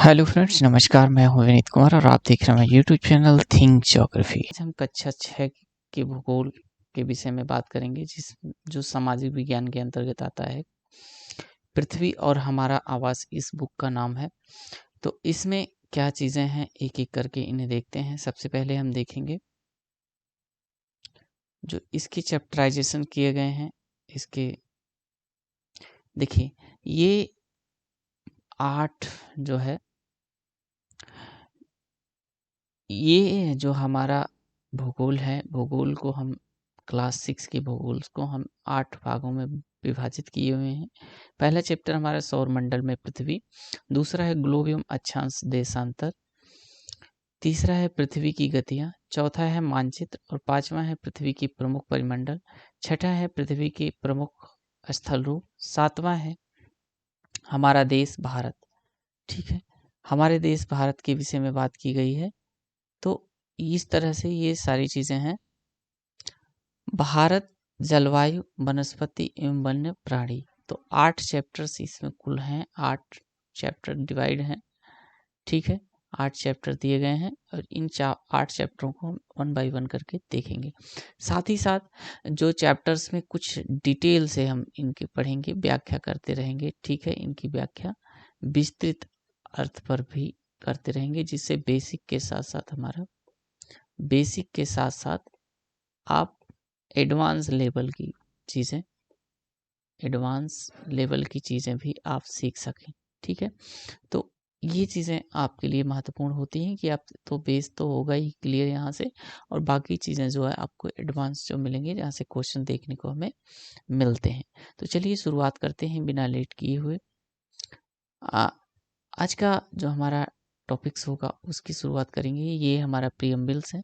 Hello friends, नमस्कार। मैं हूं विनीत कुमार और आप देख रहे हैं यूट्यूब चैनल थिंक ज्योग्राफी। आज हम कक्षा 6 के भूगोल के विषय में बात करेंगे, जो सामाजिक विज्ञान के अंतर्गत आता है। पृथ्वी और हमारा आवास इस बुक का नाम है। तो इसमें क्या चीज़ें हैं, एक एक करके इन्हें देखते हैं। सबसे पहले हम देखेंगे जो इसके चैप्टराइजेशन किए गए हैं। इसके देखिए, ये 8 जो है, ये जो हमारा भूगोल है, भूगोल को हम क्लास 6 के भूगोल को हम 8 भागों में विभाजित किए हुए हैं। पहला चैप्टर हमारा सौरमंडल में पृथ्वी, दूसरा है ग्लोब एवं अक्षांश देशांतर, तीसरा है पृथ्वी की गतियाँ, चौथा है मानचित्र और पांचवा है पृथ्वी की प्रमुख परिमंडल, छठा है पृथ्वी के प्रमुख स्थल रूप, सातवां है हमारा देश भारत। ठीक है, हमारे देश भारत के विषय में बात की गई है। तो इस तरह से ये सारी चीज़ें हैं। भारत, जलवायु, वनस्पति एवं वन्य प्राणी। तो 8 चैप्टर्स इसमें कुल हैं, 8 चैप्टर डिवाइड हैं। ठीक है, 8 चैप्टर दिए गए हैं और इन 8 चैप्टरों को हम 1 बाय 1 करके देखेंगे। साथ ही साथ जो चैप्टर्स में कुछ डिटेल से हम इनके पढ़ेंगे, व्याख्या करते रहेंगे। ठीक है, इनकी व्याख्या विस्तृत अर्थ पर भी करते रहेंगे, जिससे बेसिक के साथ साथ आप एडवांस लेवल की चीज़ें भी आप सीख सकें। ठीक है, तो ये चीज़ें आपके लिए महत्वपूर्ण होती हैं कि आप तो बेस तो होगा ही क्लियर यहाँ से, और बाकी चीज़ें जो है आपको एडवांस जो मिलेंगे, जहाँ से क्वेश्चन देखने को हमें मिलते हैं। तो चलिए शुरुआत करते हैं बिना लेट किए हुए। आज का जो हमारा टॉपिक्स होगा उसकी शुरुआत करेंगे। ये हमारा प्रीएम्बल्स है।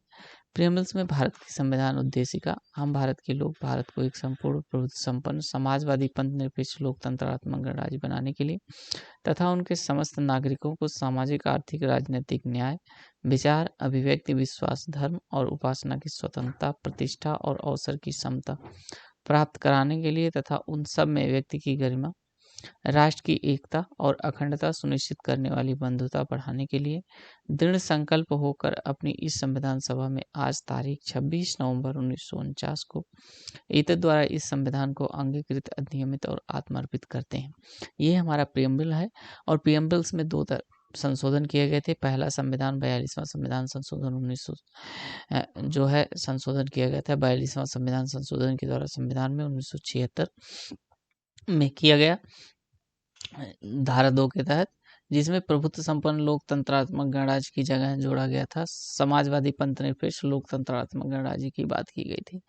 प्रीएम्बल्स में भारत की संविधान उद्देशिका। हम भारत के लोग भारत को एक संपूर्ण प्रभुत्व संपन्न समाजवादी पंथ निरपेक्ष लोकतंत्रात्मक गणराज्य बनाने के लिए तथा उनके समस्त नागरिकों को सामाजिक आर्थिक राजनीतिक न्याय, विचार अभिव्यक्ति विश्वास धर्म और उपासना की स्वतंत्रता प्रतिष्ठा और अवसर की समता प्राप्त कराने के लिए तथा उन सब में व्यक्ति की गरिमा राष्ट्र की एकता और अखंडता सुनिश्चित करने वाली बंधुता बढ़ाने के लिए दृढ़ संकल्प होकर अपनी इस संविधान सभा में आज तारीख 26 नवंबर 1949 को एतद द्वारा इस संविधान को अंगीकृत अधिनियमित और आत्मार्पित करते हैं। ये हमारा प्रीएम्बल है और प्रीएम्बल्स में 2 संशोधन किए गए थे। पहला संविधान 42वां संविधान संशोधन 1900 जो है संशोधन किया गया था 42वां संविधान संशोधन के द्वारा संविधान में 1976 में किया गया, धारा 2 के तहत, जिसमें प्रभुत्व संपन्न लोकतंत्रात्मक गणराज्य की जगह जोड़ा गया था समाजवादी पंथ निरपेक्ष लोकतंत्रात्मक गणराज्य की बात की गई थी।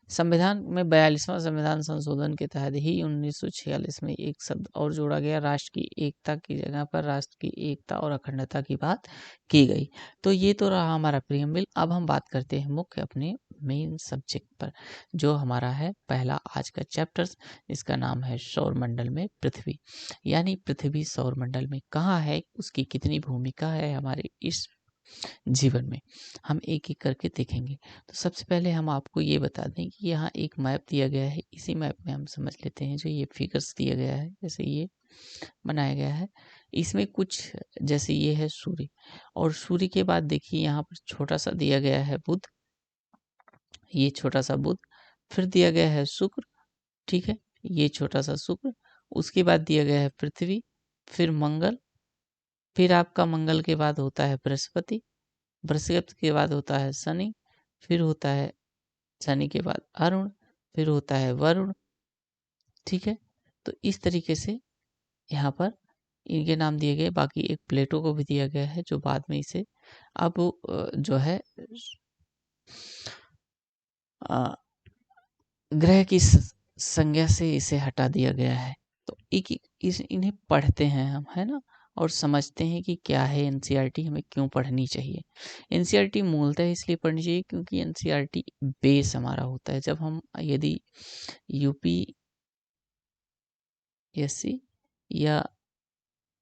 संविधान में 42वां संविधान संशोधन के तहत ही 1946 में एक शब्द और जोड़ा गया, राष्ट्र की एकता की जगह पर राष्ट्र की एकता और अखंडता की बात की गई। तो ये तो रहा हमारा प्रीएम्बल। अब हम बात करते हैं मुख्य अपने मेन सब्जेक्ट पर, जो हमारा है पहला आज का चैप्टर, इसका नाम है सौरमंडल में पृथ्वी। यानी पृथ्वी सौरमंडल में कहाँ है, उसकी कितनी भूमिका है हमारे इस जीवन में, हम एक एक करके देखेंगे। तो सबसे पहले हम आपको ये बता दें कि यहाँ एक मैप दिया गया है। इसी मैप में हम समझ लेते हैं, जो ये फिगर्स दिया गया है, जैसे ये बनाया गया है, इसमें कुछ जैसे ये है सूर्य, और सूर्य के बाद देखिए यहाँ पर छोटा सा दिया गया है बुध, ये छोटा सा बुध, फिर दिया गया है शुक्र। ठीक है, ये छोटा सा शुक्र, उसके बाद दिया गया है पृथ्वी, फिर मंगल, फिर आपका मंगल के बाद होता है बृहस्पति, बृहस्पति के बाद होता है शनि, फिर होता है शनि के बाद अरुण, फिर होता है वरुण। ठीक है, तो इस तरीके से यहाँ पर इनके नाम दिए गए। बाकी एक प्लेटो को भी दिया गया है, जो बाद में इसे अब जो है ग्रह की संज्ञा से इसे हटा दिया गया है। तो इन्हें पढ़ते हैं हम, है ना, और समझते हैं कि क्या है एनसीईआरटी, हमें क्यों पढ़नी चाहिए। एनसीईआरटी मूलतः इसलिए पढ़नी चाहिए क्योंकि एनसीईआरटी बेस हमारा होता है। जब हम यदि यूपीएससी या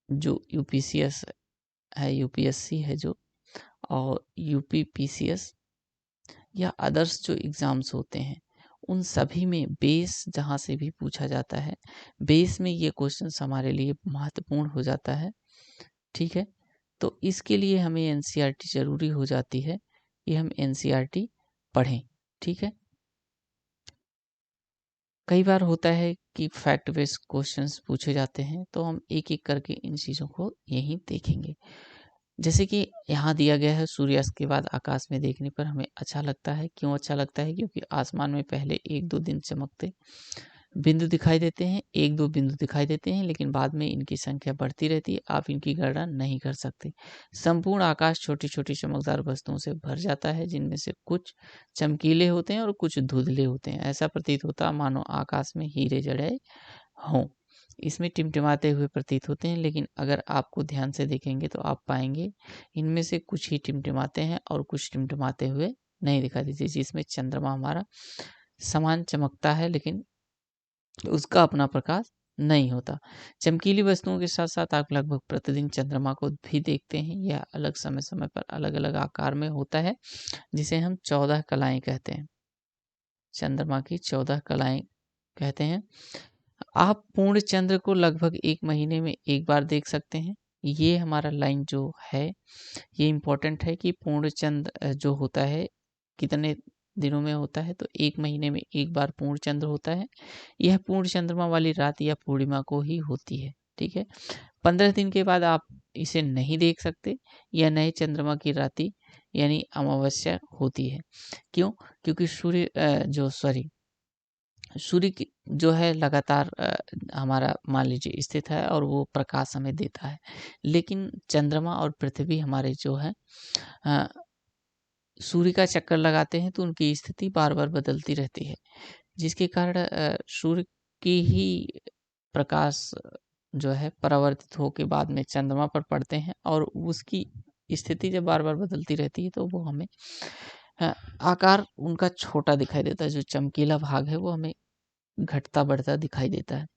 जो यूपीसीएस है, यूपीएससी है जो, और यूपीपीसीएस या अदर्स जो एग्ज़ाम्स होते हैं, उन सभी में बेस जहाँ से भी पूछा जाता है, बेस में ये क्वेश्चंस हमारे लिए महत्वपूर्ण हो जाता है। ठीक है, तो इसके लिए हमें एनसीईआरटी ज़रूरी हो जाती है कि हम एनसीईआरटी पढ़ें। ठीक है, कई बार होता है कि फैक्ट बेस्ड क्वेश्चंस पूछे जाते हैं, तो हम एक एक करके इन चीज़ों को यहीं देखेंगे। जैसे कि यहाँ दिया गया है, सूर्यास्त के बाद आकाश में देखने पर हमें अच्छा लगता है। क्यों अच्छा लगता है? क्योंकि आसमान में पहले 1-2 दिन चमकते बिंदु दिखाई देते हैं, 1-2 बिंदु दिखाई देते हैं, लेकिन बाद में इनकी संख्या बढ़ती रहती है, आप इनकी गणना नहीं कर सकते। संपूर्ण आकाश छोटी-छोटी चमकदार वस्तुओं से भर जाता है, जिनमें से कुछ चमकीले होते हैं और कुछ धुंधले होते हैं। ऐसा प्रतीत होता है मानो आकाश में हीरे जड़े हों। इसमें टिमटिमाते हुए प्रतीत होते हैं, लेकिन अगर आपको ध्यान से देखेंगे तो आप पाएँगे इनमें से कुछ ही टिमटिमाते हैं और कुछ टिमटिमाते हुए नहीं दिखाई देते। जिसमें चंद्रमा हमारा समान चमकता है, लेकिन उसका अपना प्रकाश नहीं होता। चमकीली वस्तुओं के साथ-साथ आप लगभग प्रतिदिन चंद्रमा को भी देखते हैं। यह अलग समय-समय पर अलग-अलग आकार में होता है, जिसे हम 14 कलाएँ कहते हैं। चंद्रमा की 14 कलाएँ कहते हैं। आप पूर्ण चंद्र को लगभग 1 महीने में 1 बार देख सकते हैं। ये हमारा लाइन जो है, ये इम्पोर्टेंट है कि पूर्ण चंद्र जो होता है, कितने दिनों में होता है? तो 1 महीने में 1 बार पूर्ण चंद्र होता है। यह पूर्ण चंद्रमा वाली रात या पूर्णिमा को ही होती है। ठीक है? 15 दिन के बाद आप इसे नहीं देख सकते। यह नए चंद्रमा की रात्रि यानी अमावस्या होती है। क्यों? क्योंकि सूर्य की जो है लगातार हमारा मान लीजिए स्थित है और वो प्रकाश हमें देता है। लेकिन चंद्रमा और पृथ्वी हमारे जो है अ, सूर्य का चक्कर लगाते हैं, तो उनकी स्थिति बार-बार बदलती रहती है। जिसके कारण सूर्य की ही प्रकाश जो है परावर्तित होके बाद में चंद्रमा पर पड़ते हैं, और उसकी स्थिति जब बार-बार बदलती रहती है, तो वो हमें अ, आकार उनका छोटा दिखाई देता है। जो चमकीला भाग है वो हमें घटता-बढ़ता दिखाई देता है।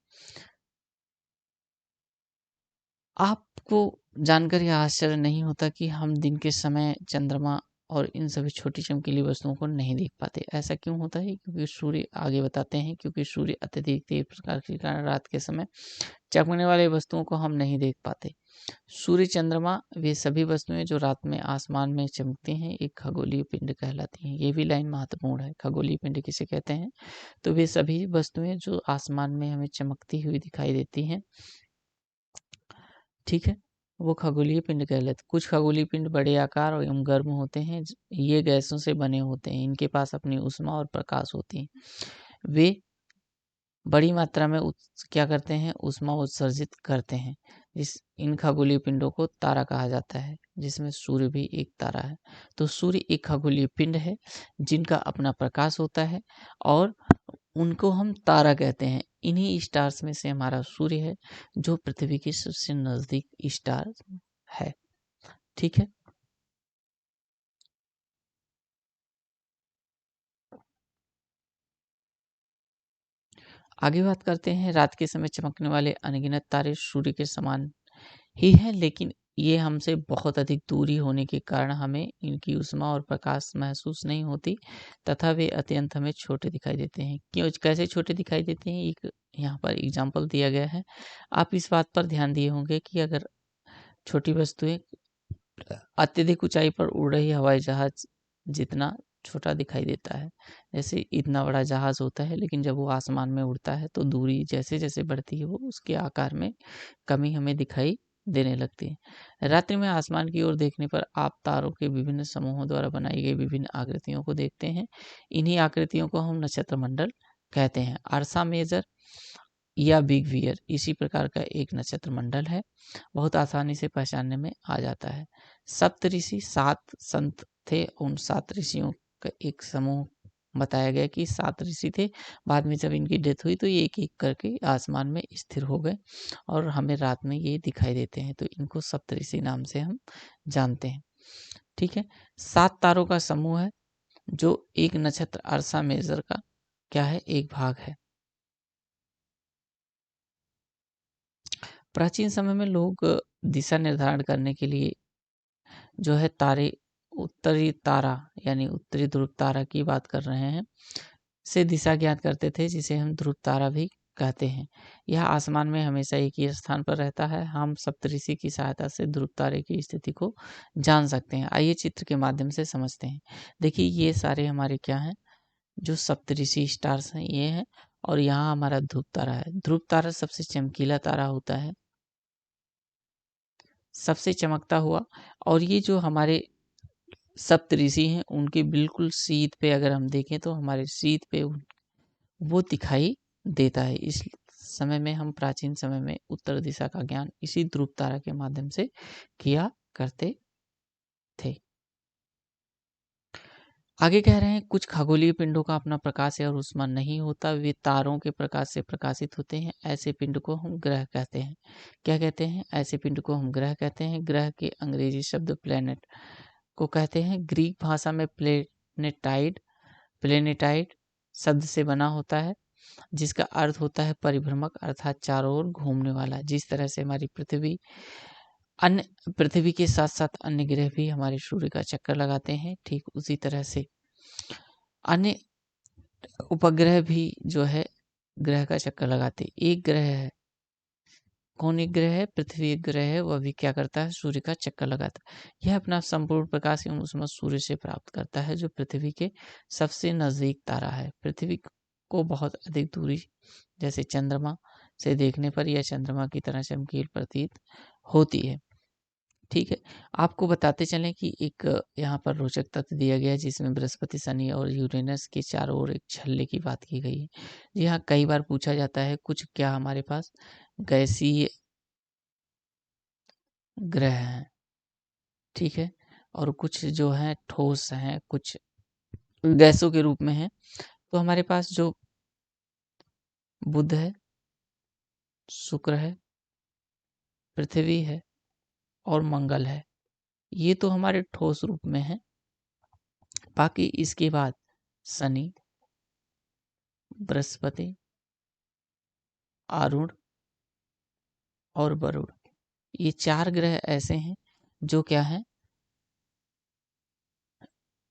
आपको जानकर यह आश्चर्य नहीं होता कि हम दिन के समय चंद्रमा और इन सभी छोटी चमकीली वस्तुओं को नहीं देख पाते। ऐसा क्यों होता है? क्योंकि सूर्य आगे बताते हैं, क्योंकि सूर्य अत्यधिक तेज प्रकाश के कारण रात के समय चमकने वाली वस्तुओं को हम नहीं देख पाते। सूर्य, चंद्रमा वे सभी वस्तुएं जो रात में आसमान में चमकती हैं, एक खगोलीय पिंड कहलाती हैं। ये भी लाइन महत्वपूर्ण है। खगोलीय पिंड किसे कहते हैं? तो वे सभी वस्तुएं जो आसमान में हमें चमकती हुई दिखाई देती हैं, ठीक है, वो खगोलीय पिंड कहलाते। कुछ खगोलीय पिंड बड़े आकार और एवं गर्म होते हैं। ये गैसों से बने होते हैं। इनके पास अपनी ऊष्मा और प्रकाश होती है। वे बड़ी मात्रा में क्या करते हैं? ऊष्मा उत्सर्जित करते हैं। इन खगोलीय पिंडों को तारा कहा जाता है, जिसमें सूर्य भी एक तारा है। तो सूर्य एक खगोलीय पिंड है, जिनका अपना प्रकाश होता है, और उनको हम तारा कहते हैं। इन्हीं स्टार्स में से हमारा सूर्य है, जो पृथ्वी के सबसे नज़दीक स्टार है। ठीक है? आगे बात करते हैं, रात के समय चमकने वाले अनगिनत तारे सूर्य के समान ही हैं, लेकिन ये हमसे बहुत अधिक दूरी होने के कारण हमें इनकी ऊष्मा और प्रकाश महसूस नहीं होती, तथा वे अत्यंत हमें छोटे दिखाई देते हैं। क्यों, कैसे छोटे दिखाई देते हैं? एक यहाँ पर एग्जाम्पल दिया गया है। आप इस बात पर ध्यान दिए होंगे कि अगर छोटी वस्तुएं अत्यधिक ऊंचाई पर उड़ रही हवाई जहाज जितना छोटा दिखाई देता है। जैसे इतना बड़ा जहाज होता है, लेकिन जब वो आसमान में उड़ता है, तो दूरी जैसे-जैसे बढ़ती है, वो उसके आकार में कमी हमें दिखाई देने लगती है। रात्रि में आसमान की ओर देखने पर आप तारों के विभिन्न समूहों द्वारा बनाई गई विभिन्न आकृतियों को देखते हैं। इन्हीं आकृतियों को हम नक्षत्र मंडल कहते हैं। अर्सा मेजर या बिग वियर इसी प्रकार का एक नक्षत्र मंडल है। बहुत आसानी से पहचानने में आ जाता है। सप्तऋषि 7 संत थे। उन 7 ऋषियों का एक समूह बताया गया कि 7 ऋषि थे। बाद में जब इनकी डेथ हुई, तो ये एक-एक करके आसमान में स्थिर हो गए, और हमें रात में ये दिखाई देते हैं। तो इनको सप्तऋषि नाम से हम जानते हैं। ठीक है? 7 तारों का समूह है, जो एक नक्षत्र अर्सा मेजर का क्या है? एक भाग है। प्राचीन समय में लोग दिशा निर्धारण करने के लिए जो है तारे, उत्तरी तारा यानी उत्तरी ध्रुव तारा की बात कर रहे हैं, से दिशा ज्ञात करते थे, जिसे हम ध्रुव तारा भी कहते हैं। यह आसमान में हमेशा एक ही स्थान पर रहता है। हम सप्तऋषि की सहायता से ध्रुव तारे की स्थिति को जान सकते हैं। आइए चित्र के माध्यम से समझते हैं। देखिए ये सारे हमारे क्या हैं, जो सप्तऋषि स्टार्स हैं ये हैं, और यहाँ हमारा ध्रुव तारा है। ध्रुव तारा सबसे चमकीला तारा होता है, सबसे चमकता हुआ। और ये जो हमारे सप्तऋषि हैं उनके बिल्कुल शीत पे अगर हम देखें तो हमारे शीत पे वो दिखाई देता है। इस समय में हम प्राचीन समय में उत्तर दिशा का ज्ञान इसी ध्रुव तारा के माध्यम से किया करते थे। आगे कह रहे हैं कुछ खगोलीय पिंडों का अपना प्रकाश और ऊष्मा नहीं होता, वे तारों के प्रकाश से प्रकाशित होते हैं। ऐसे पिंड को हम ग्रह कहते हैं। क्या कहते हैं? ऐसे पिंड को हम ग्रह कहते हैं। ग्रह के अंग्रेजी शब्द प्लेनेट को कहते हैं। ग्रीक भाषा में प्लेनेटाइड शब्द से बना होता है, जिसका अर्थ होता है परिभ्रमक, अर्थात चारों ओर घूमने वाला। जिस तरह से हमारी पृथ्वी के साथ साथ अन्य ग्रह भी हमारे सूर्य का चक्कर लगाते हैं, ठीक उसी तरह से अन्य उपग्रह भी जो है ग्रह का चक्कर लगाते। एक ग्रह है, कौन एक ग्रह है? पृथ्वी एक ग्रह है, वह भी क्या करता है? सूर्य का चक्कर लगाता है। यह अपना संपूर्ण प्रकाश एवं ऊष्मा सूर्य से प्राप्त करता है, जो पृथ्वी के सबसे नजदीक तारा है। पृथ्वी को बहुत अधिक दूरी जैसे चंद्रमा से देखने पर यह चंद्रमा की तरह चमकील प्रतीत होती है। ठीक है, आपको बताते चलें कि एक यहाँ पर रोचक तथ्य दिया गया है, जिसमें बृहस्पति, शनि और यूरेनस के चारों ओर एक छल्ले की बात की गई है। जी हाँ, कई बार पूछा जाता है कुछ क्या हमारे पास गैसीय ग्रह हैं, ठीक है, और कुछ जो हैं ठोस हैं, कुछ गैसों के रूप में हैं। तो हमारे पास जो बुध है, शुक्र है, पृथ्वी है और मंगल है, ये तो हमारे ठोस रूप में है। बाकी इसके बाद शनि, बृहस्पति, आरुण और वरुण, ये 4 ग्रह ऐसे हैं जो क्या हैं,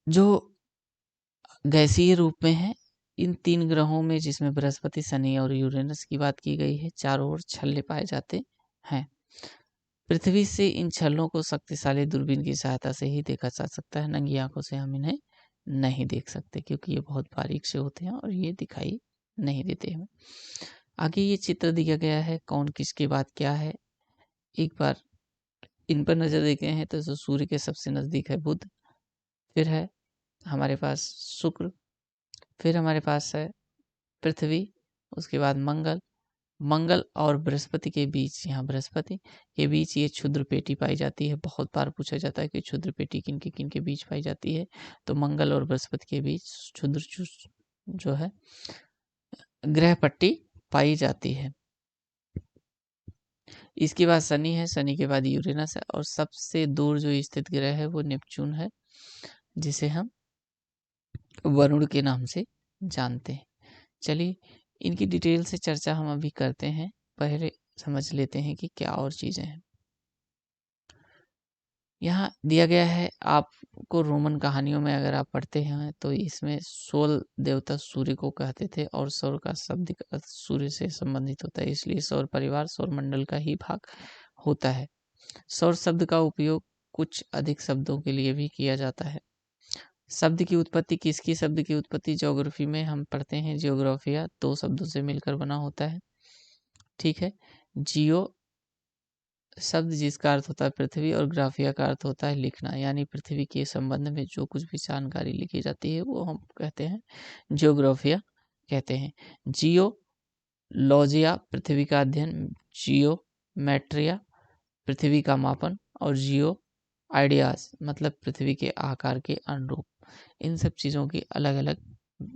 जो गैसीय रूप में हैं। इन 3 ग्रहों में, जिसमें बृहस्पति, शनि और यूरेनस की बात की गई है, चारों ओर छल्ले पाए जाते हैं। पृथ्वी से इन छल्लों को शक्तिशाली दूरबीन की सहायता से ही देखा जा सकता है। नंगी आंखों से हम इन्हें नहीं देख सकते, क्योंकि ये बहुत बारीक से होते हैं और ये दिखाई नहीं देते हैं। आगे ये चित्र दिया गया है, कौन किसके बाद क्या है। एक बार इन पर नजर देते हैं तो सूर्य के सबसे नजदीक है बुध, फिर है हमारे पास शुक्र, फिर हमारे पास है पृथ्वी, उसके बाद मंगल और बृहस्पति के बीच, यहाँ बृहस्पति के बीच ये क्षुद्र पेटी पाई जाती है। बहुत बार पूछा जाता है कि क्षुद्र पेटी किन के बीच पाई जाती है, तो मंगल और बृहस्पति के बीच क्षुद्र जो है ग्रह पट्टी पाई जाती है। इसके बाद शनि है, शनि के बाद यूरेनस है, और सबसे दूर जो स्थित ग्रह है वो नेपच्यून है, जिसे हम वरुण के नाम से जानते हैं। चलिए इनकी डिटेल से चर्चा हम अभी करते हैं, पहले समझ लेते हैं कि क्या और चीज़ें हैं। यहाँ दिया गया है, आपको रोमन कहानियों में अगर आप पढ़ते हैं तो इसमें सोल देवता सूर्य को कहते थे, और सौर का शाब्दिक अर्थ सूर्य से संबंधित होता है, इसलिए सौर परिवार सौर मंडल का ही भाग होता है। सौर शब्द का उपयोग कुछ अधिक शब्दों के लिए भी किया जाता है। शब्द की उत्पत्ति, किसकी शब्द की उत्पत्ति ज्योग्राफी में हम पढ़ते हैं, जियोग्राफिया 2 शब्दों से मिलकर बना होता है, ठीक है। जियो शब्द जिसका अर्थ होता है पृथ्वी, और ग्राफिया का अर्थ होता है लिखना, यानी पृथ्वी के संबंध में जो कुछ भी जानकारी लिखी जाती है वो हम कहते हैं जियोग्राफिया कहते हैं। जियोलॉजिया पृथ्वी का अध्ययन, जियोमेट्रिया पृथ्वी का मापन, और जियो आइडियाज मतलब पृथ्वी के आकार के अनुरूप। इन सब चीज़ों की अलग अलग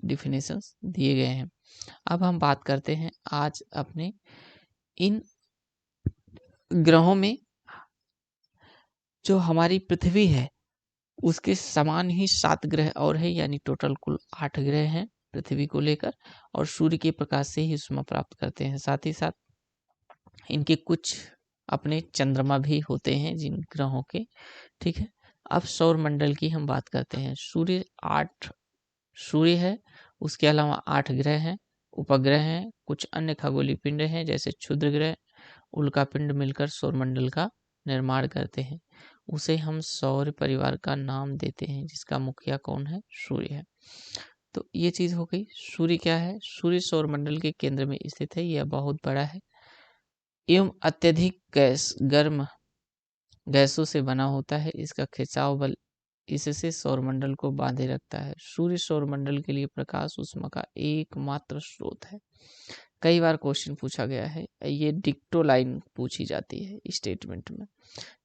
डिफिनेशंस दिए गए हैं। अब हम बात करते हैं आज अपने इन ग्रहों में, जो हमारी पृथ्वी है उसके समान ही 7 ग्रह और है, यानी टोटल कुल 8 ग्रह हैं पृथ्वी को लेकर, और सूर्य के प्रकाश से ही ऊष्मा प्राप्त करते हैं। साथ ही साथ इनके कुछ अपने चंद्रमा भी होते हैं जिन ग्रहों के, ठीक है। अब सौर मंडल की हम बात करते हैं। सूर्य है, उसके अलावा 8 ग्रह हैं, उपग्रह हैं, कुछ अन्य खगोलीय पिंड हैं जैसे क्षुद्र ग्रह, उल्कापिंड मिलकर सौरमंडल का निर्माण करते हैं। उसे हम सौर परिवार का नाम देते हैं, जिसका मुखिया कौन है? सूर्य है। तो ये चीज हो गई। सूर्य क्या है? सूर्य सौरमंडल के केंद्र में स्थित है। यह बहुत बड़ा है एवं अत्यधिक गर्म गैसों से बना होता है। इसका खिंचाव बल इससे सौरमंडल को बांधे रखता है। सूर्य सौरमंडल के लिए प्रकाश ऊष्मा का एकमात्र स्रोत है। कई बार क्वेश्चन पूछा गया है, ये डिक्टो लाइन पूछी जाती है स्टेटमेंट में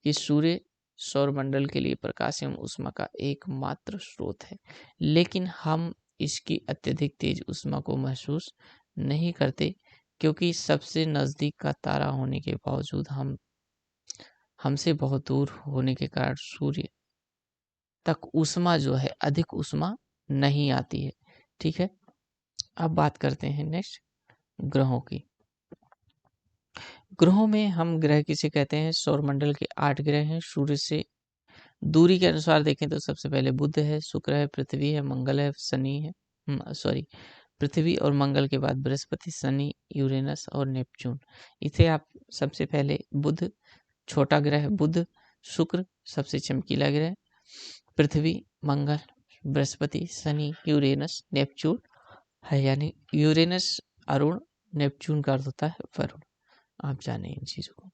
कि सूर्य सौरमंडल के लिए प्रकाश एवं ऊष्मा का एकमात्र स्रोत है, लेकिन हम इसकी अत्यधिक तेज ऊष्मा को महसूस नहीं करते, क्योंकि सबसे नजदीक का तारा होने के बावजूद हमसे बहुत दूर होने के कारण सूर्य तक ऊष्मा जो है, अधिक ऊष्मा नहीं आती है। ठीक है, अब बात करते हैं नेक्स्ट ग्रहों की। ग्रहों में हम ग्रह किसे कहते हैं? सौरमंडल के 8 ग्रह हैं। सूर्य से दूरी के अनुसार देखें तो सबसे पहले बुध है, शुक्र है, पृथ्वी है, मंगल है, शनि है, सॉरी, पृथ्वी और मंगल के बाद बृहस्पति, शनि, यूरेनस और नेपच्यून। इसे आप सबसे पहले बुध छोटा ग्रह, बुध, शुक्र सबसे चमकीला ग्रह, पृथ्वी, मंगल, बृहस्पति, शनि, यूरेनस, नेपच्यून है। यानी यूरेनस अरुण, नेपच्यून का अर्थ होता है वरुण। आप जाने इन चीजों को।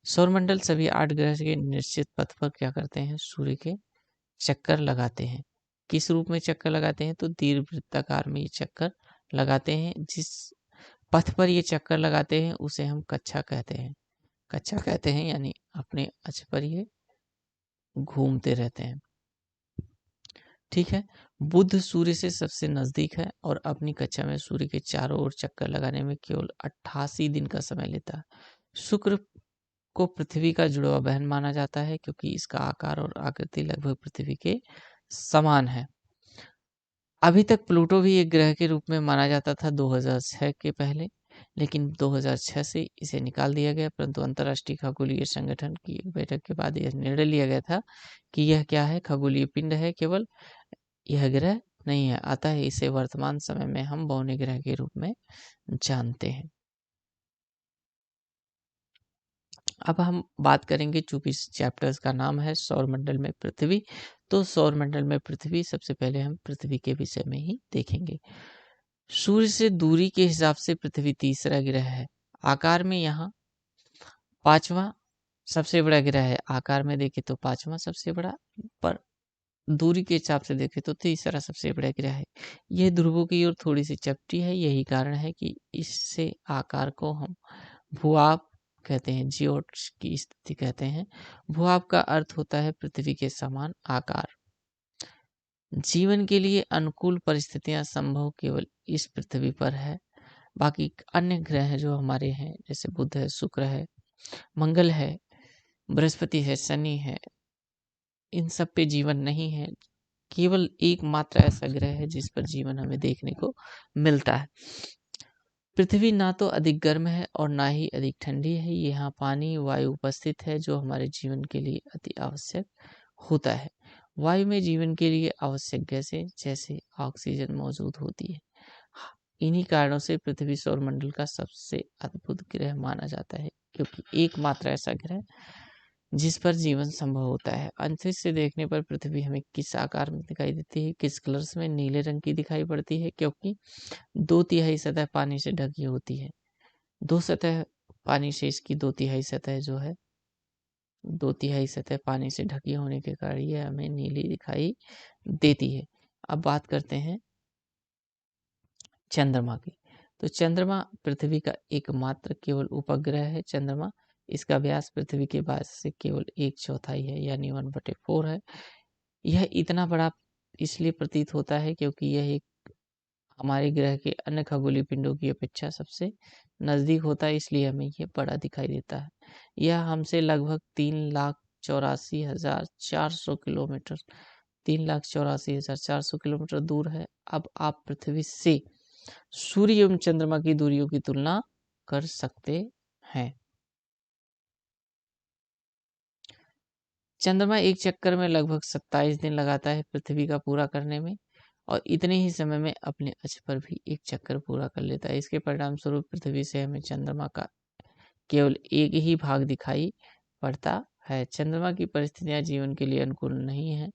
सौरमंडल सभी 8 ग्रह के निश्चित पथ पर क्या करते हैं? सूर्य के चक्कर लगाते हैं। किस रूप में चक्कर लगाते हैं? तो दीर्घवृत्ताकार में ये चक्कर लगाते हैं। जिस पथ पर ये चक्कर लगाते हैं उसे हम कक्षा कहते हैं। कक्षा कहते हैं यानी अपने अक्ष पर ये घूमते रहते हैं। ठीक है, बुध सूर्य से सबसे नजदीक है और अपनी कक्षा में सूर्य के चारों ओर चक्कर लगाने में केवल 88 दिन का समय लेता है। शुक्र को पृथ्वी का जुड़वा बहन माना जाता है, क्योंकि इसका आकार और आकृति लगभग पृथ्वी के समान है। अभी तक प्लूटो भी एक ग्रह के रूप में माना जाता था 2006 के पहले, लेकिन 2006 से इसे निकाल दिया गया। परंतु अंतर्राष्ट्रीय खगोलीय संगठन की एक बैठक के बाद यह निर्णय लिया गया था कि यह क्या है? खगोलीय पिंड है, केवल यह ग्रह नहीं है। अतः इसे वर्तमान समय में हम बौने ग्रह के रूप में जानते हैं। अब हम बात करेंगे, चूंकि इस चैप्टर्स का नाम है सौरमंडल में पृथ्वी, तो सौरमंडल में पृथ्वी सबसे पहले हम पृथ्वी के विषय में ही देखेंगे। सूर्य से दूरी के हिसाब से पृथ्वी तीसरा ग्रह है। आकार में यहाँ पांचवा सबसे बड़ा ग्रह है। आकार में देखें तो पांचवा सबसे बड़ा, पर दूरी के हिसाब से देखें तो तीसरा सबसे बड़ा ग्रह है। यह ध्रुवों की ओर थोड़ी सी चपटी है। यही कारण है कि इससे आकार को हम भूभाग कहते हैं, जियोट्स की स्थिति कहते हैं। भूभाग का अर्थ होता है पृथ्वी के समान आकार। जीवन के लिए अनुकूल परिस्थितियां संभव केवल इस पृथ्वी पर है। बाकी अन्य ग्रह जो हमारे हैं, जैसे बुध है, शुक्र है, मंगल है, बृहस्पति है, शनि है, इन सब पे जीवन नहीं है। केवल एकमात्र ऐसा ग्रह है जिस पर जीवन हमें देखने को मिलता है। पृथ्वी ना तो अधिक गर्म है और ना ही अधिक ठंडी है। यहाँ पानी वायु उपस्थित है, जो हमारे जीवन के लिए अति आवश्यक होता है। वायु में जीवन के लिए आवश्यक गैसें जैसे ऑक्सीजन मौजूद होती है। इन्हीं कारणों से पृथ्वी सौरमंडल का सबसे अद्भुत ग्रह माना जाता है, क्योंकि एकमात्र ऐसा ग्रह जिस पर जीवन संभव होता है। अंतरिक्ष से देखने पर पृथ्वी हमें किस आकार में दिखाई देती है? किस कलर्स में? नीले रंग की दिखाई पड़ती है, क्योंकि 2/3 सतह पानी से ढकी होती है। दो सतह पानी से इसकी 2/3 सतह जो है, 2/3 सतह पानी से ढकी होने के कारण यह हमें नीली दिखाई देती है। अब बात करते हैं चंद्रमा की। तो चंद्रमा पृथ्वी का एकमात्र केवल उपग्रह है। चंद्रमा, इसका व्यास पृथ्वी के व्यास से केवल 1/4 है, यानी 1/4 है। यह इतना बड़ा इसलिए प्रतीत होता है क्योंकि यह एक हमारे ग्रह के अन्य खगोलीय पिंडों की अपेक्षा सबसे नजदीक होता है, इसलिए हमें यह बड़ा दिखाई देता है। यह हमसे लगभग 3,84,400 किलोमीटर 3,84,400 किलोमीटर दूर है। अब आप पृथ्वी से सूर्य एवं चंद्रमा की दूरियों की तुलना कर सकते हैं। चंद्रमा एक चक्कर में लगभग 27 दिन लगाता है पृथ्वी का पूरा करने में, और इतने ही समय में अपने अक्ष पर भी एक चक्कर पूरा कर लेता है। इसके परिणाम स्वरूप पृथ्वी से हमें चंद्रमा का केवल एक ही भाग दिखाई पड़ता है। चंद्रमा की परिस्थितियां जीवन के लिए अनुकूल नहीं है।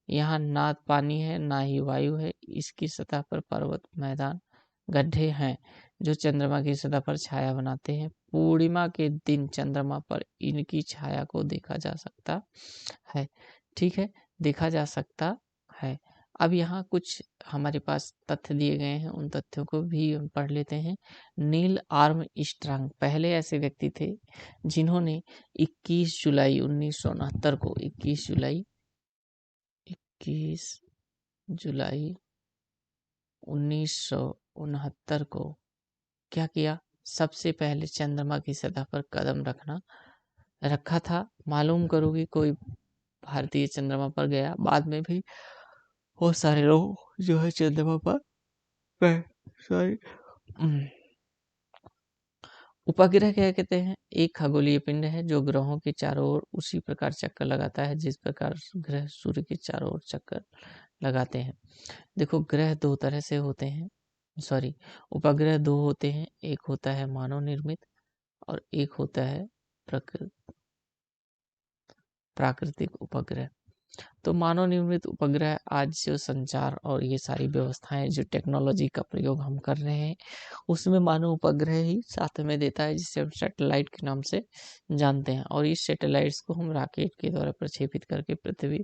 यहाँ ना पानी है, ना ही वायु है। इसकी सतह पर पर्वत, मैदान, गड्ढे हैं जो चंद्रमा की सतह पर छाया बनाते हैं। पूर्णिमा के दिन चंद्रमा पर इनकी छाया को देखा जा सकता है। ठीक है, देखा जा सकता है। अब यहाँ कुछ हमारे पास तथ्य दिए गए हैं, उन तथ्यों को भी हम पढ़ लेते हैं। नील आर्मस्ट्रांग पहले ऐसे व्यक्ति थे जिन्होंने 21 जुलाई 1969 को 21 जुलाई 1969 को क्या किया? सबसे पहले चंद्रमा की सतह पर कदम रखा था। मालूम करो कि कोई भारतीय चंद्रमा पर गया। बाद में भी बहुत सारे लोग जो है चंद्रमा पर सॉरी उपग्रह क्या कहते हैं? एक खगोलीय पिंड है जो ग्रहों के चारों ओर उसी प्रकार चक्कर लगाता है जिस प्रकार ग्रह सूर्य के चारों ओर चक्कर लगाते हैं। देखो, ग्रह दो तरह से होते हैं, उपग्रह दो होते हैं। एक होता है मानव निर्मित और एक होता है प्राकृतिक उपग्रह। तो मानव निर्मित उपग्रह आज जो संचार और ये सारी व्यवस्थाएं, जो टेक्नोलॉजी का प्रयोग हम कर रहे हैं, उसमें मानव उपग्रह ही साथ में देता है, जिसे हम सैटेलाइट के नाम से जानते हैं। और इस सैटेलाइट्स को हम रॉकेट के द्वारा प्रक्षेपित करके पृथ्वी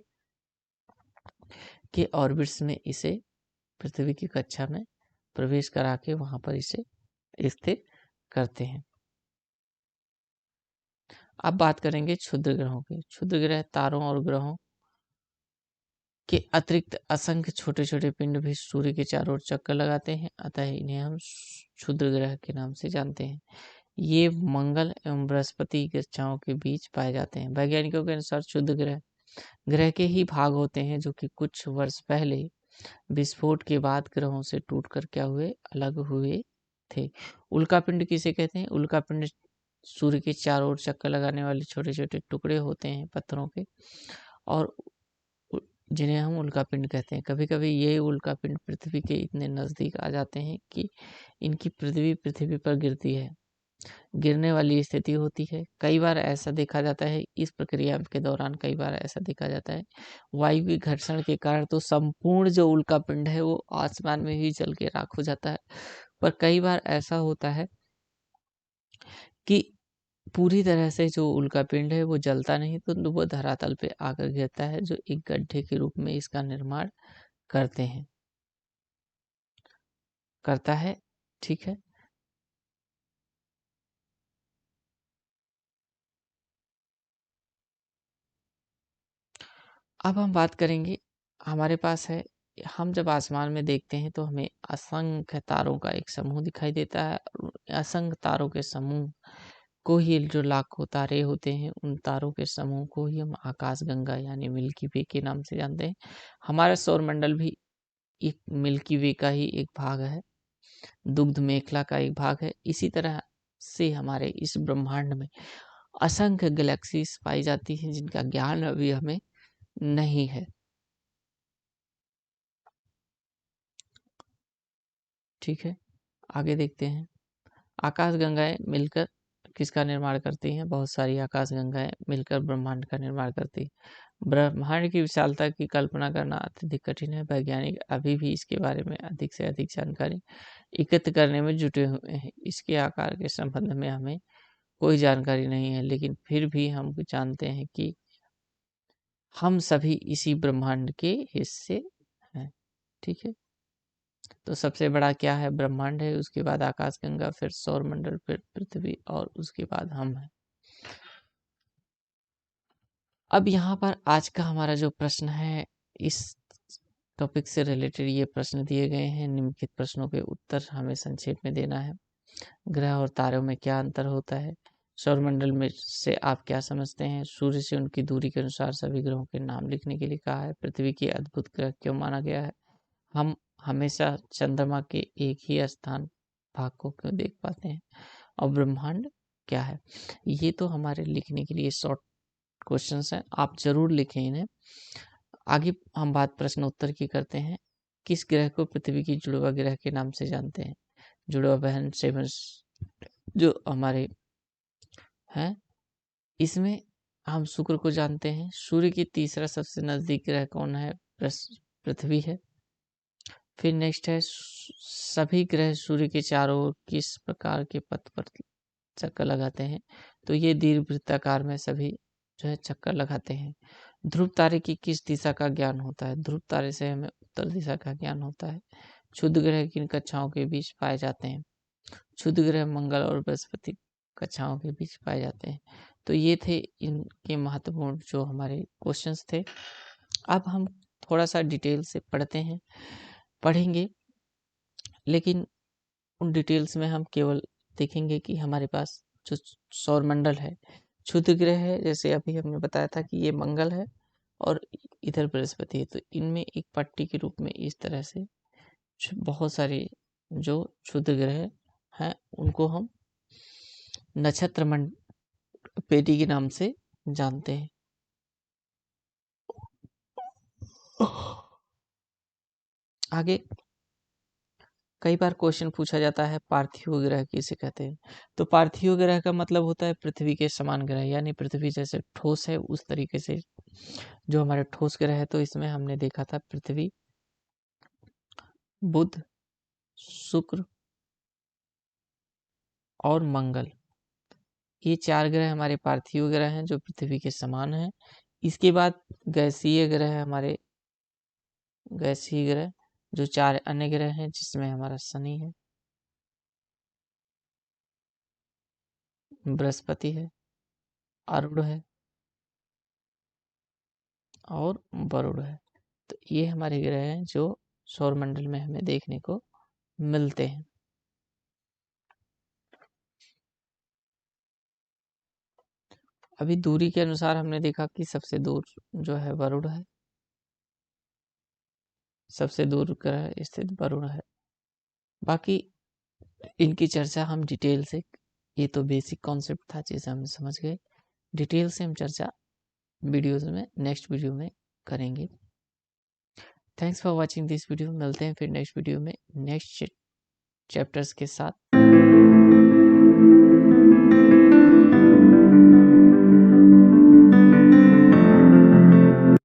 के ऑर्बिट्स में इसे पृथ्वी की कक्षा में प्रवेश करा के वहां पर इसे स्थिर करते हैं। अब बात करेंगे क्षुद्र ग्रहों की। क्षुद्र ग्रह तारों और ग्रहों के अतिरिक्त असंख्य छोटे छोटे पिंड भी सूर्य के चारों ओर चक्कर लगाते हैं, अतः इन्हें हम क्षुद्र ग्रह के नाम से जानते हैं। ये मंगल एवं बृहस्पति कक्षाओं के बीच पाए जाते हैं। वैज्ञानिकों के अनुसार क्षुद्र ग्रह के ही भाग होते हैं जो कि कुछ वर्ष पहले विस्फोट के बाद ग्रहों से टूटकर क्या हुए? अलग हुए थे। उल्कापिंड किसे कहते हैं? उल्कापिंड सूर्य के चारों ओर चक्कर लगाने वाले छोटे छोटे टुकड़े होते हैं पत्थरों के, और जिन्हें हम उल्कापिंड कहते हैं। कभी कभी ये उल्कापिंड पृथ्वी के इतने नज़दीक आ जाते हैं कि इनकी पृथ्वी पर गिरने वाली स्थिति होती है। कई बार ऐसा देखा जाता है, इस प्रक्रिया के दौरान कई बार ऐसा देखा जाता है, वायु के घर्षण के कारण तो संपूर्ण जो उल्कापिंड है वो आसमान में ही जल के राख हो जाता है। पर कई बार ऐसा होता है कि पूरी तरह से जो उल्कापिंड है वो जलता नहीं, तो वो धरातल पे आकर गिरता है, जो एक गड्ढे के रूप में इसका निर्माण करता है। ठीक है, अब हम बात करेंगे, हमारे पास है, हम जब आसमान में देखते हैं तो हमें असंख्य तारों का एक समूह दिखाई देता है। असंख्य तारों के समूह को ही, जो लाखों तारे होते हैं, उन तारों के समूह को ही हम आकाशगंगा यानी मिल्की वे के नाम से जानते हैं। हमारा सौरमंडल भी एक मिल्की वे का ही एक भाग है, दुग्ध मेखला का एक भाग है। इसी तरह से हमारे इस ब्रह्मांड में असंख्य गैलेक्सीज पाई जाती हैं जिनका ज्ञान अभी हमें नहीं है। ठीक है, आगे देखते हैं। आकाशगंगाएं मिलकर किसका निर्माण करती हैं? बहुत सारी आकाशगंगाएं मिलकर ब्रह्मांड का निर्माण करती हैं। ब्रह्मांड की विशालता की कल्पना करना अत्यधिक कठिन है। वैज्ञानिक अभी भी इसके बारे में अधिक से अधिक जानकारी एकत्र करने में जुटे हुए हैं। इसके आकार के संबंध में हमें कोई जानकारी नहीं है, लेकिन फिर भी हम जानते हैं कि हम सभी इसी ब्रह्मांड के हिस्से हैं। ठीक है, तो सबसे बड़ा क्या है? ब्रह्मांड है, उसके बाद आकाशगंगा, फिर सौरमंडल, फिर पृथ्वी और उसके बाद हम हैं। अब यहाँ पर आज का हमारा जो प्रश्न है, इस टॉपिक से रिलेटेड ये प्रश्न दिए गए हैं। निम्नलिखित प्रश्नों के उत्तर हमें संक्षेप में देना है। ग्रह और तारों में क्या अंतर होता है? सौरमंडल में से आप क्या समझते हैं? सूर्य से उनकी दूरी के अनुसार सभी ग्रहों के नाम लिखने के लिए कहा है। पृथ्वी की अद्भुत ग्रह क्यों माना गया है? हम हमेशा चंद्रमा के एक ही स्थान भाग को क्यों देख पाते हैं? और ब्रह्मांड क्या है? ये तो हमारे लिखने के लिए शॉर्ट क्वेश्चंस हैं, आप जरूर लिखें इन्हें। आगे हम बात प्रश्न उत्तर की करते हैं किस ग्रह को पृथ्वी की जुड़वा ग्रह के नाम से जानते हैं? जुड़वा बहन सेवंस जो हमारे हैं, इसमें हम शुक्र को जानते हैं। सूर्य की तीसरा सबसे नजदीक ग्रह कौन है? पृथ्वी है। फिर नेक्स्ट है सभी ग्रह सूर्य के चारों ओर किस प्रकार के पथ पर चक्कर लगाते हैं? तो ये दीर्घवृत्ताकार में सभी जो है चक्कर लगाते हैं। ध्रुव तारे की किस दिशा का ज्ञान होता है? ध्रुव तारे से हमें उत्तर दिशा का ज्ञान होता है। क्षुद्र ग्रह किन कक्षाओं के बीच पाए जाते हैं? क्षुद्र ग्रह मंगल और बृहस्पति कक्षाओं के बीच पाए जाते हैं। तो ये थे इनके महत्वपूर्ण जो हमारे क्वेश्चंस थे। अब हम थोड़ा सा डिटेल से पढ़ेंगे, लेकिन उन डिटेल्स में हम केवल देखेंगे कि हमारे पास जो सौरमंडल है, क्षुद्र ग्रह है, जैसे अभी हमने बताया था कि ये मंगल है और इधर बृहस्पति है, तो इनमें एक पट्टी के रूप में इस तरह से बहुत सारे जो क्षुद्र ग्रह हैं उनको हम नक्षत्र पेटी के नाम से जानते हैं। आगे कई बार क्वेश्चन पूछा जाता है पार्थिव ग्रह किसे कहते हैं? तो पार्थिव ग्रह का मतलब होता है पृथ्वी के समान ग्रह, यानी पृथ्वी जैसे ठोस है उस तरीके से जो हमारे ठोस ग्रह है। तो इसमें हमने देखा था पृथ्वी, बुध, शुक्र और मंगल, ये 4 ग्रह हमारे पार्थिव ग्रह हैं जो पृथ्वी के समान हैं। इसके बाद गैसीय ग्रह हमारे गैसीय ग्रह जो 4 अन्य ग्रह हैं, जिसमें हमारा शनि है, बृहस्पति है, अरुण है और वरुण है। तो ये हमारे ग्रह हैं जो सौरमंडल में हमें देखने को मिलते हैं। अभी दूरी के अनुसार हमने देखा कि सबसे दूर जो है वरुण है, सबसे दूर ग्रह स्थित वरुण है। बाकी इनकी चर्चा हम डिटेल से, ये तो बेसिक कॉन्सेप्ट था जिसे हम समझ गए, डिटेल से हम चर्चा वीडियोज में नेक्स्ट वीडियो में करेंगे। Thanks for watching this video. मिलते हैं फिर नेक्स्ट वीडियो में नेक्स्ट चैप्टर्स के साथ।